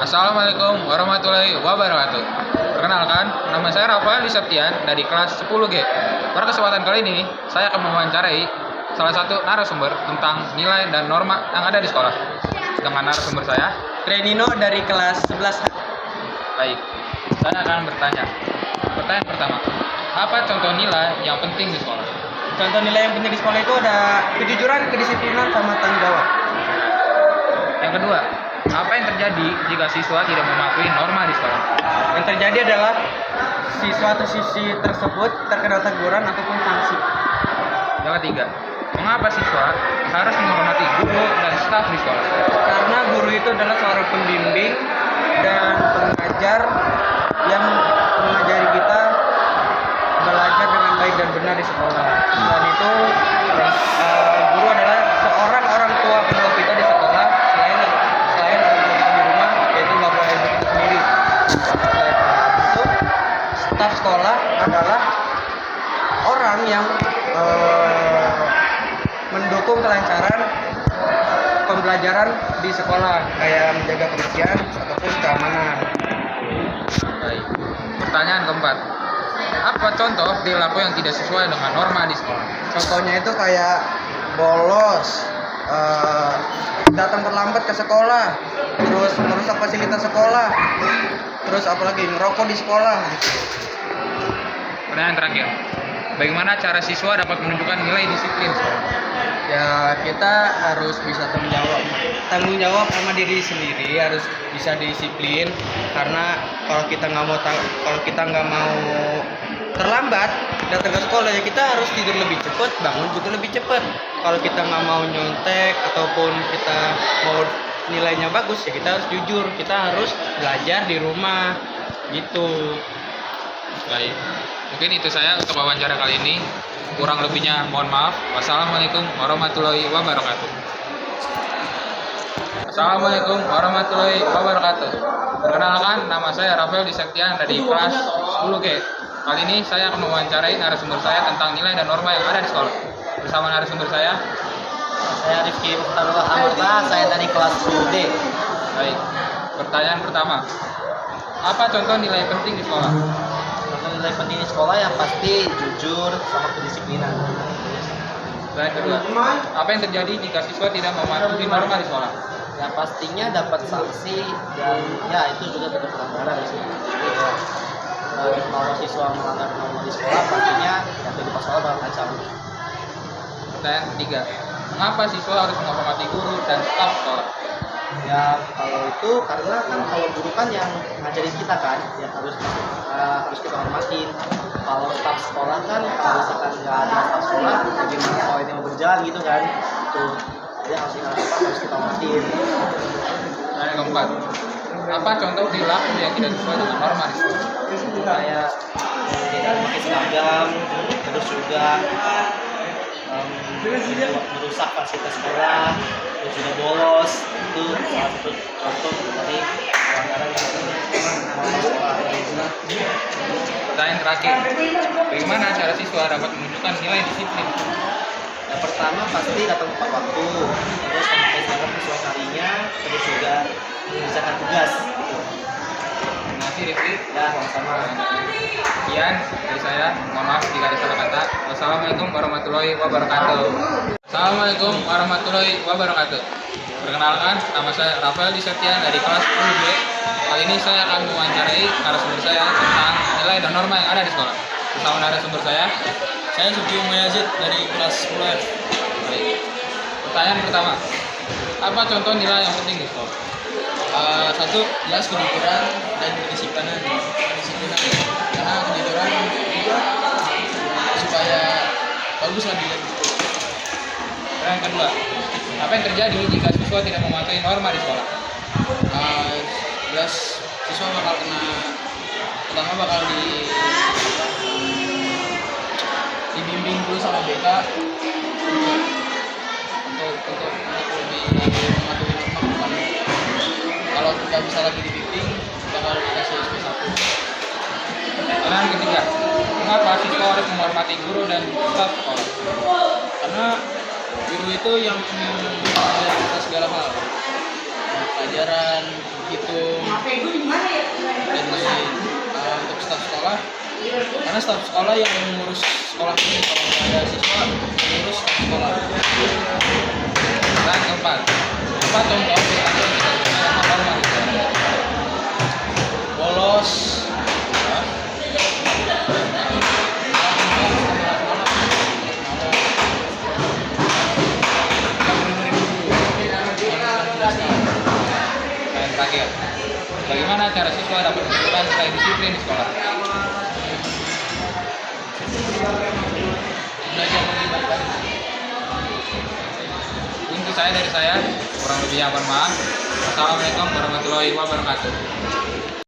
Assalamualaikum warahmatullahi wabarakatuh. Perkenalkan, nama saya Rafael Septian dari kelas 10G. Pada kesempatan kali ini, saya akan mewawancarai salah satu narasumber tentang nilai dan norma yang ada di sekolah. Sedangkan narasumber saya, Renino dari kelas 11. baik. Saya akan bertanya. Pertanyaan pertama, apa contoh nilai yang penting di sekolah? Contoh nilai yang penting di sekolah itu ada kejujuran, kedisiplinan, sama tanggung jawab. Yang kedua, apa yang terjadi jika siswa tidak mematuhi norma di sekolah? Yang terjadi adalah siswa atau siswi tersebut terkena teguran ataupun sanksi. Yang ketiga, mengapa siswa harus menghormati guru dan staf di sekolah? Karena guru itu adalah seorang pembimbing dan pengajar yang mengajari kita belajar dengan baik dan benar di sekolah. Selain itu, guru adalah seorang orang tua kedua kita di sekolah. Selain orang tua kita di rumah, yaitu nggak boleh kita sendiri. Selain itu, staf sekolah adalah orang yang mendukung kelancaran pembelajaran di sekolah, kayak menjaga kebersihan ataupun keamanan. Baik. Pertanyaan keempat, apa contoh perilaku yang tidak sesuai dengan norma di sekolah? Contohnya itu kayak bolos, datang terlambat ke sekolah, terus merusak fasilitas sekolah, terus apalagi ngerokok di sekolah. Pertanyaan terakhir, bagaimana cara siswa dapat menunjukkan nilai disiplin sekolah? Ya, kita harus bisa tanggung jawab sama diri sendiri, harus bisa disiplin. Karena kalau kita nggak mau terlambat datang ke sekolah, ya kita harus tidur lebih cepat, bangun juga lebih cepat. Kalau kita nggak mau nyontek ataupun kita mau nilainya bagus, ya kita harus jujur, kita harus belajar di rumah gitu. Baik, mungkin itu saya untuk wawancara kali ini. Kurang lebihnya mohon maaf. Wassalamualaikum warahmatullahi wabarakatuh. Assalamualaikum warahmatullahi wabarakatuh. Perkenalkan, nama saya Rafael Septian dari kelas 10G. Kali ini saya akan mewawancarai narasumber saya tentang nilai dan norma yang ada di sekolah. Bersama narasumber saya Rifki Mukhtarullah Amarta, saya dari kelas 10D. Baik. Pertanyaan pertama, apa contoh nilai penting di sekolah? Nilai penting di sekolah yang pasti jujur sama kedisiplinan. Pertanyaan kedua, apa yang terjadi jika siswa tidak mematuhi norma di sekolah? Ya pastinya dapat sanksi dan ya itu juga bentuk pelanggaran sih. Kalau siswa melanggar norma di sekolah, pastinya ya kehidupan sekolah bakal kacau. Pertanyaan ketiga, mengapa siswa harus menghormati guru dan staf sekolah? Ya kalau itu karena kan kalau guru kan yang ngajarin kita kan, ya harus kita hormatin. Kalau staf sekolah kan kalau misalkan nggak ada staf sekolah, bagaimana sekolah ini mau berjalan gitu kan? Tuh, jadi harus kita hormatin. Pertanyaan keempat, apa contoh perilaku yang tidak sesuai dengan norma di sekolah? Kayak tidak memakai seragam, terus juga merusak fasilitas sekolah, terus juga bolos. Itu salah satu contoh dari pelanggaran sekolah. Pertanyaan terakhir, bagaimana cara siswa dapat menunjukkan nilai disiplin? Yang pertama pasti datang tepat waktu, terus memakai seragam sesuai harinya, terus juga mengerjakan tugas. Terima kasih Rifki. Ya, sama-sama. Sekian dari saya, mohon maaf jika ada salah kata. Wassalamualaikum warahmatullahi wabarakatuh. Assalamualaikum warahmatullahi wabarakatuh. Perkenalkan, nama saya Rafael Septian dari kelas 10B. Kali ini saya akan mewawancarai narasumber saya tentang nilai dan norma yang ada di sekolah. Bersama narasumber saya Suki Yazid dari kelas 10F. Baik. Pertanyaan pertama, apa contoh nilai yang penting di sekolah? Satu, jelas kejujuran dan kedisiplinan. Karena kejujuran juga supaya bagus lah dilihat gitu. Pertanyaan kedua, apa yang terjadi jika siswa tidak mematuhi norma di sekolah? Jelas siswa bakal pertama bakal dibimbing dulu sama BK untuk lebih mematuhi norma. Kalau tidak bisa lagi dibimbing, bakal dikasih SP1. Pertanyaan ketiga, mengapa siswa harus menghormati guru dan staf sekolah? Karena guru itu yang mengajar kita segala hal, pelajaran, hitung, Karena staf sekolah yang mengurus sekolah ini, kalau nggak ada siswa mengurus staf sekolah. Dan keempat tanggung jawab atau yang kita gunakan yang normal. Bolos. Dan terakhir, bagaimana cara siswa dapat menentukan nilai disiplin di sekolah? Belajar melibatkan. Itu saya dari saya, kurang lebihnya mohon maaf. Assalamualaikum warahmatullahi wabarakatuh.